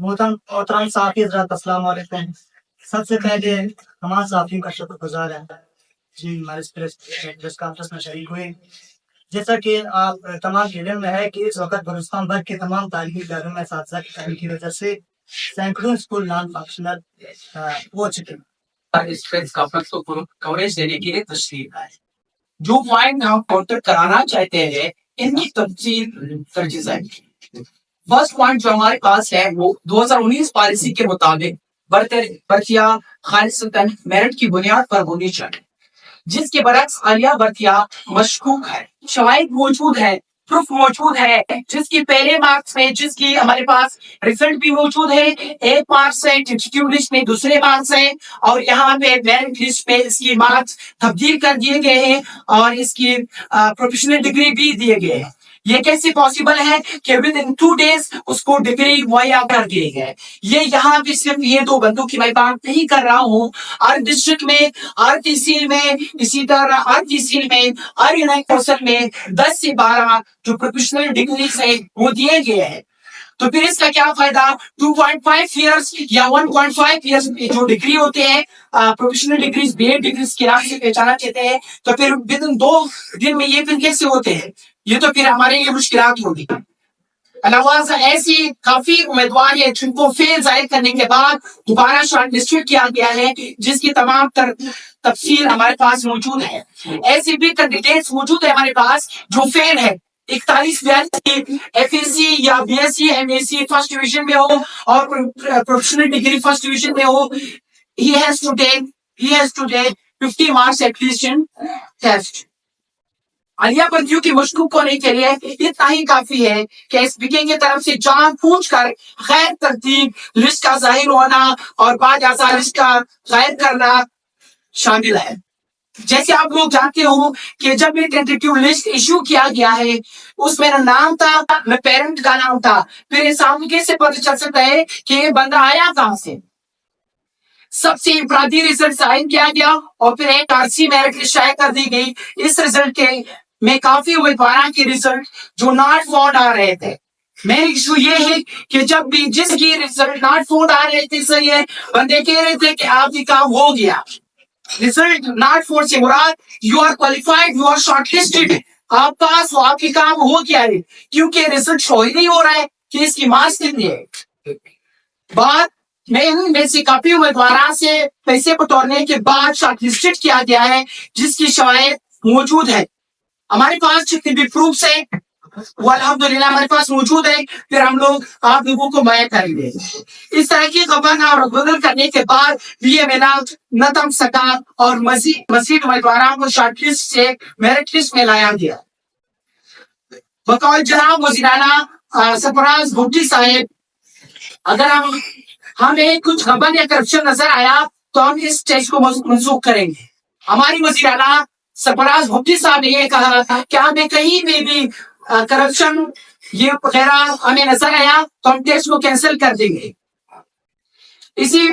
محترم صحافی حضرات السلام علیکم. سب سے پہلے تمام صحافیوں کا شکر گزار ہے جی ہمارے پریس کانفرنس میں شریک ہوئے. جیسا کہ آپ تمام کے علم میں ہے کہ اس وقت بلوچستان بھر کے تمام تعلیمی اداروں میں اساتذہ کی کمی کی وجہ سے سینکڑوں اسکول نان فنکشنل ہو چکے ہیں. اس پریس کانفرنس کو کوریج دینے کے لیے تشریف آئے. جو پوائنٹ ہم کاؤنٹر کرانا چاہتے ہیں ان کی تفصیل درج ذیل. فرسٹ پوائنٹ جو ہمارے پاس ہے وہ 2019 پالیسی کے مطابق برتیا خالصتاً میرٹ کی بنیاد پر ہونی چاہیے، جس کے برعکس عالیہ برتیا مشکوک ہے. شواہد موجود ہے، پروف موجود ہے، جس کی پہلے مارکس میں جس کی ہمارے پاس ریزلٹ بھی موجود ہے. 1 مارکس ہے، انسٹیٹیوٹ لسٹ میں دوسرے مارکس ہیں، اور یہاں پہ میرٹ لسٹ میں اس کی مارکس تبدیل کر دیے گئے ہیں اور اس کی پروفیشنل ڈگری بھی دیے گئے ہیں. یہ کیسے پاسبل ہے کہ ود ان 2 days اس کو ڈگری مہیا کر دیے گئے. یہ یہاں بھی صرف یہ 2 بندوں کی میں بات نہیں کر رہا ہوں. ہر ڈسٹرکٹ میں، ہر تحصیل میں، اسی طرح ہر تحصیل میں، ہر یونائی کونسل میں 10 سے 12 جو پروفیشنل ڈگریز ہیں وہ دیے گئے ہیں. تو پھر اس کا کیا فائدہ؟ 2.5 ایئرس یا 1.5 ایئرس جو ڈگری ہوتے ہیں professional degrees, B Ed degrees کے نام سے پہچانا چاہتے ہیں، تو پھر ود ان 2 دن میں یہ پھر کیسے ہوتے ہیں؟ یہ تو پھر ہمارے لیے مشکلات ہوگی. علاوہ ایسی کافی امیدوار ہیں جن کو فیل ظاہر کرنے کے بعد دوبارہ شارٹ لسٹڈ کیا گیا ہے، جس کی تمام تفصیل ہمارے پاس موجود ہے. ایسی بھی کینڈیڈیٹس موجود ہے ہمارے پاس جو فیل ہے. 41 ایف ای سی یا B S C M S C first division میں ہو اور پروفیشنل ڈگری فرسٹ ڈویژن میں ہو. He has to take 50 marks at least in test. عالیہ برتیوں کی مشکوک ہونے کے لیے اتنا ہی کافی ہے کہ اسپیکنگ کی طرف سے جان پوچھ کر غیر ترتیب لسٹ کا ظاہر ہونا اور بعد ازاں لسٹ کا غائب کرنا شامل ہے. جیسے آپ لوگ جانتے ہو کہ جب یہ ٹینٹیٹیو لسٹ ایشو کیا گیا ہے اس میں نہ نام تھا نہ پیرنٹ کا نام تھا. پھر انسان کیسے پتہ چل سکتا ہے کہ یہ بندہ آیا کہاں سے؟ سب سے انفرادی ریزلٹ ظاہر کیا گیا اور پھر ایک آرسی میرٹ لسٹ شائع کر دی گئی. اس ریزلٹ کے میں کافی امیدواروں کے ریزلٹ جو ناٹ فاؤنڈ آ رہے تھے. میرا ایشو یہ ہے کہ جب بھی جس کی ریزلٹ ناٹ فاؤنڈ آ رہے تھے صحیح ہے، بندے کہہ رہے تھے کہ آپ کی کام ہو گیا. ریزلٹ ناٹ فاؤنڈ سے مراد you are qualified, you are shortlisted, آپ پاس ہو، آپ کی کام ہو گیا ہے، کیونکہ ریزلٹ شو ہی نہیں ہو رہا ہے کہ اس کی مارکس کتنی ہے. بات میں سے کافی امیدواروں سے پیسے بٹورنے کے بعد شارٹ لسٹڈ کیا گیا ہے، جس کی شواہد موجود ہے. ہمارے پاس جتنے بھی پروفس ہیں وہ الحمدللہ ہمارے پاس موجود ہے. پھر ہم لوگ آپ لوگوں کو مہیا کریں گے. اس طرح کی خبر اور بدل کرنے کے بعد بھی یہ میناج نہ تم سکا اور مزید امیدواروں کو شارٹ لسٹ سے میرٹ لسٹ میں لایا گیا. بقول جناب وزیر اعلیٰ سرفراز بھٹی صاحب، اگر ہمیں کچھ خبر یا کرپشن نظر آیا تو ہم اس ٹیسٹ کو منسوخ کریں گے. ہماری وزیر اعلیٰ سرفراز بھٹی صاحب نے یہ کہا کہ ہمیں کہیں بھی کرپشن یہ وغیرہ ہمیں نظر آیا تو ہم ٹیسٹ کو کینسل کر دیں گے. اسی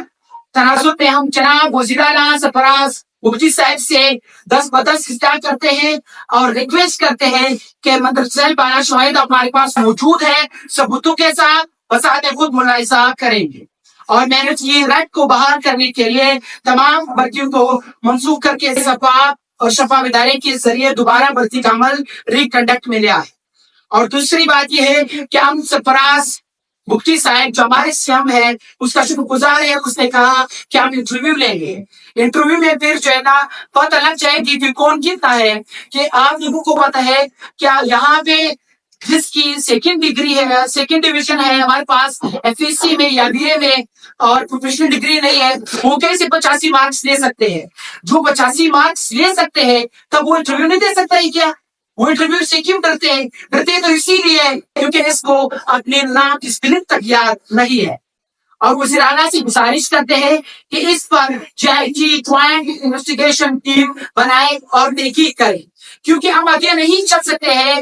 تناسب میں ہم جناب وزیر اعلیٰ سرفراز بھٹی صاحب سے 10 بدس خطاب کرتے ہیں اور ریکویسٹ کرتے ہیں کہ مدرسہ بالا شواہد ہمارے پاس موجود ہے، ثبوتوں کے ساتھ وضاحت خود ملاحظہ کریں گے. اور میں نے یہ رائٹ کو بحال کرنے کے لیے تمام بھرتیوں کو منسوخ کر کے شفاف ادارے کے ذریعے دوبارہ بھرتی کا عمل ریکنڈکٹ میں لیا ہے. اور دوسری بات یہ ہے کہ ہم سرفراز بھٹی صاحب جو ہمارے سیم ہے اس کا شکر گزار ہے. اس نے کہا کہ ہم انٹرویو لیں گے. انٹرویو میں پھر جو ہے نا پتہ لگ جائے گی کہ کون کتنا ہے. کہ آپ لوگوں کو پتہ ہے کیا یہاں پہ جس کی سیکنڈ ڈگری ہے، سیکنڈ ڈویژن ہے ہمارے پاس ایف ایس سی میں یا بی اے میں اور پروفیشنل ڈگری نہیں ہے، وہ کیسے 85 مارکس لے سکتے ہیں؟ جو 85 مارکس لے سکتے ہیں تب وہ انٹرویو نہیں دے سکتا ہے کیا؟ وہ انٹرویو سے کیوں ڈرتے ہیں؟ ڈرتے تو اسی لیے کیونکہ اس کو اپنے نام کی اسپیلنگ تک یاد نہیں ہے. اور وزیر اعلیٰ سے گزارش کرتے ہیں کہ اس پر J I T joint investigation team بنائے اور تحقیق کرے، کیونکہ ہم آگے نہیں چل سکتے ہیں.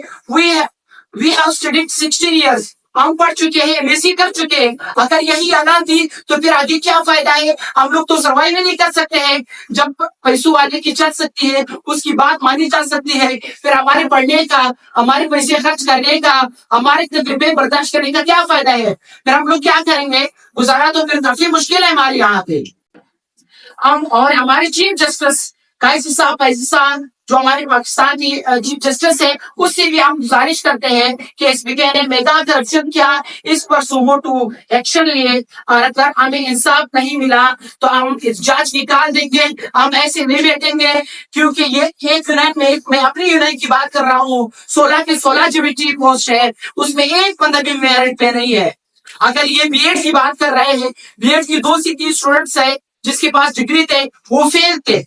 We have studied 16 years. ہم پڑھ چکے ہیں, ایم ایس سی کر چکے ہیں. اگر یہی حالات تھی تو پھر آگے کیا فائدہ ہے؟ ہم لوگ تو سروائیو نہیں کر سکتے ہیں. جب پیسوں والے کی چل سکتی ہے, اس کی بات مانی جا سکتی ہے, پھر ہمارے پڑھنے کا, ہمارے پیسے خرچ کرنے کا, ہمارے تجربے برداشت کرنے کا کیا فائدہ ہے؟ پھر ہم لوگ کیا کریں گے؟ گزارا تو پھر کافی مشکل ہے ہمارے یہاں پہ. اور ہمارے چیف جسٹس قیسی صاحب جو ہمارے پاکستانی چیف جسٹس ہے, اس سے بھی ہم گزارش کرتے ہیں کہ ایس پی کے نے میگا کرپشن کیا, اس پر سومو ٹو ایکشن لیے, اور اگر ہمیں انصاف نہیں ملا تو ہم اس جانچ نکال دیں گے. ہم ایسے نہیں بیٹھیں گے, کیونکہ یہ ایک یونٹ میں اپنی یونٹ کی بات کر رہا ہوں, 16 کے 16 جو بھی چیف پوسٹ ہے اس میں ایک بندہ بھی میرٹ پہ نہیں ہے. اگر یہ بی ایڈ کی بات کر رہے ہیں, بی ایڈ کی 2 سے 3 اسٹوڈنٹس ہے جس کے پاس ڈگری تھے, وہ فیل تھے.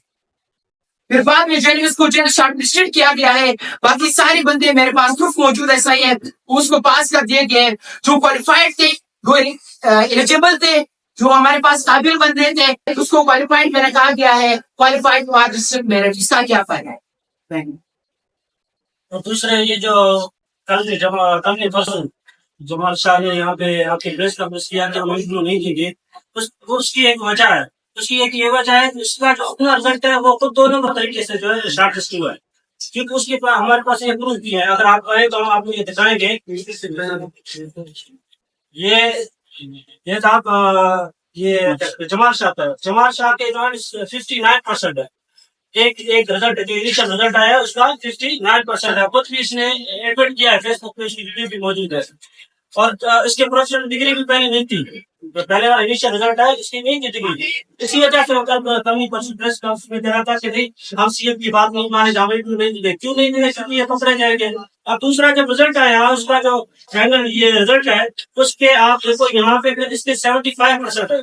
پھر بعد میں جو اس کو شارٹ لسٹڈ کیا گیا ہے, باقی سارے بندے میرے پاس پروف موجود ہے, صحیح ہے, اس کو پاس کر دیے گئے. جو کوالیفائڈ تھے, جو ایلیجیبل تھے, جو ہمارے پاس قابل بندے تھے, اس کو کوالیفائڈ میں رکھا گیا ہے. کوالیفائڈ میرٹ, اس کا کیا فائدہ ہے؟ اور دوسرے یہ جو کل نے پرسوں جمال شاہ نے یہاں پہ آپ کے پریس کانفرنس کیا کہ ہم انٹرویو نہیں دیں گے, اس کی ایک وجہ ہے. اس کی ایک یہ وجہ ہے کہ اس کا جو اپنا رزلٹ ہے وہ خود 2 نمبر طریقے سے جو ہے شارٹ لسٹ ہوا ہے, کیونکہ اس کے پاس ہمارے پاس ایک پروف بھی ہے. اگر آپ آئے تو ہم آپ کو یہ دکھائیں گے. یہ تھا یہ جمال شاہ تھا. جمال شاہ کے جو ہے 59% ہے. ایک رزلٹ جو انیشل رزلٹ آیا اس کا 59% ہے. خود بھی اس نے ایڈمٹ کیا ہے, فیس بک پہ اس کی ویڈیو بھی موجود ہے. اور اس کے پروفیشنل ڈگری بھی پہلے نہیں تھی, پہلے والا انیشل رزلٹ ہے اس کی نہیں تھی ڈگری. اسی وجہ سے کمی پریس کانفرنس میں دے رہا تھا کہ نہیں ہم سی ایم کی بات نہیں مانے, جامع نہیں دے. کیوں نہیں دے؟ کیونکہ یہ پکڑے جائیں گے. اب دوسرا جب رزلٹ آیا, اس کا جو فائنل یہ رزلٹ ہے اس کے آپ دیکھو یہاں پہ اس کے 75% ہے.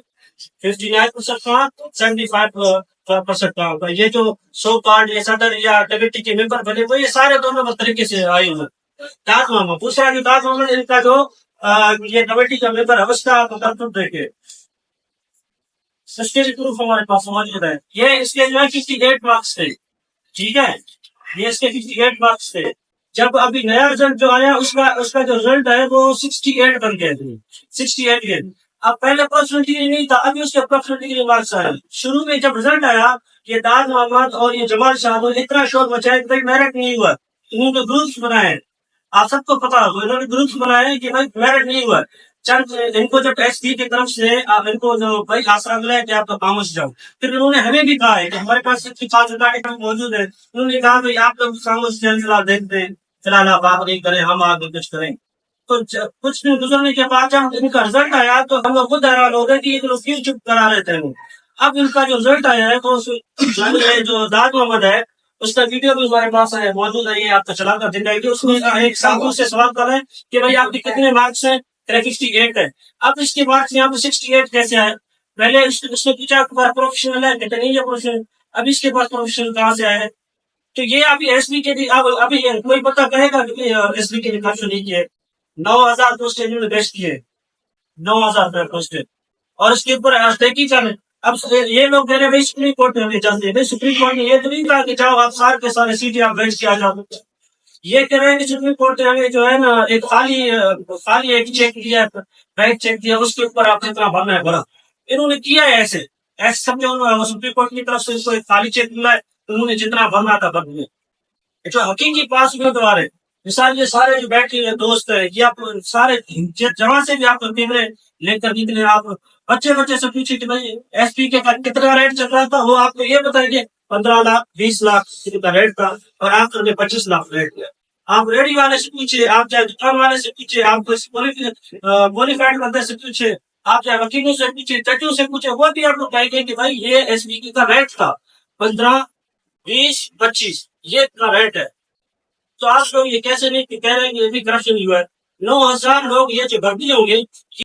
59% کا 75% کا. یہ جو سو کارڈ یا صدر یا ڈپٹی کے ممبر بنے ہوئے, یہ سارے 2 نمبر طریقے سے آئے ہوئے. تاج محمد دوسرا جو تاج محمد ان کا جو یہ ڈپٹی کا ممبر ہے اس کا کرتب دیکھے, سسٹری پروف ہمارے پاس موجود ہے. یہ اس کے جو ہے 58 مارکس تھے. ٹھیک ہے, یہ اس کے 58 مارکس تھے. جب ابھی نیا رزلٹ جو آیا اس کا جو رزلٹ ہے وہ 68 بن گئے تھے. 68 کے اب پہلے پروفیشنل ڈگری نہیں تھا, ابھی اس کے پروفیشنل ڈگری مارکس آئے. شروع میں جب رزلٹ آیا یہ تاج محمد اور یہ جمال شاہ کو اتنا شور مچایا کہ بھائی میرٹ نہیں ہوا. انہوں نے گروپس بنائے, آپ سب کو پتا ہوگا, انہوں نے گروپس بنائے کہ بھائی میرٹ نہیں ہوا. چند ان کو جب ایس پی کی طرف سے ان کو جو بھائی آسرا ملا ہے کہ آپ کا خاموش جاؤ, پھر انہوں نے ہمیں بھی کہا ہے کہ ہمارے پاس 5 موجود ہے. انہوں نے کہا کہ آپ لوگ خاموش جائیں, دیکھتے ہیں, فی الحال آپ نہیں کریں, ہم آگے کچھ کریں. تو کچھ دن گزرنے کے بعد جب ان کا رزلٹ آیا تو ہم لوگ خود حیران ہو گئے کہ یہ لوگ کیوں چپ کرا رہے تھے. اب ان کا جو رزلٹ آیا ہے تو جو تاج محمد ہے اس کا ویڈیو بھی ہمارے پاس ہے موجود ہے, یہ آپ کا چلا کر دکھائے گی. اس میں ایک ساتھی سے سوال کر رہے ہیں کہ بھائی آپ کے کتنے مارکس ہیں, 68 ہے. اب اس کے مارکس یہاں پہ 68 کیسے آئے؟ پہلے اس نے پوچھا پروفیشنل ہے کہ نہیں ہے پروفیشنل, اب اس کے پاس پروفیشنل کہاں سے آئے؟ تو یہ ابھی ایس بی کے بھی ابھی کوئی پتہ کہے گا کہ ایس بی کے لیے کرپشن نہیں کیے. 9,000 پوسٹیں انہوں نے بیسٹ کیے, 9,000 پوسٹیں, اور اس کے اوپر تحقیق کریں. اب یہ لوگ کہہ رہے ہیں بھائی سپریم کورٹ میں جاتے ہیں. سپریم کورٹ نے یہ تو نہیں کہا کہ جاؤ آپ سارے کے سارے سیٹیں آپ بیچ کے آ جاؤ. یہ کہہ رہے ہیں کہ سپریم کورٹ نے جو ہے نا ایک خالی ایک چیک کیا, بینک چیک کیا, اس کے اوپر آپ نے اتنا بھرنا ہے بھرا. انہوں نے کیا ہے ایسے سمجھو سپریم کورٹ کی طرف سے ان کو ایک خالی چیک ملا ہے, انہوں نے جتنا بھرنا تھا بھر دیا. جو حقیقی پاس امیدوار ہے, مثال یہ سارے جو بیٹھے ہوئے دوست ہیں, یہ آپ سارے جہاں سے بھی آپ کیمرے لے کر نکلے, آپ بچے سے پوچھے کہ بھائی ایس پی کے کتنا ریٹ چل رہا تھا, وہ آپ کو یہ بتائیں گے 15 لاکھ 20 لاکھ کا ریٹ تھا, اور آپ کر کے 25 لاکھ ریٹ کیا. آپ ریڈی والے سے پوچھے, آپ چاہے دکان والے سے پوچھے, آپ بونیفائڈ بندے سے پوچھے, آپ چاہے وکیلوں سے پوچھے, ججوں سے پوچھے, وہ بھی آپ کو کہیں گے کہ بھائی یہ ایس پی کا ریٹ تھا 15 20 25, یہ اتنا ریٹ ہے. تو آپ لوگ یہ کیسے نہیں کہہ رہے ہیں کہ یہ بھی کرپشن ہوا ہے. 9,000 لوگ یہ جو بھرتی ہوں گے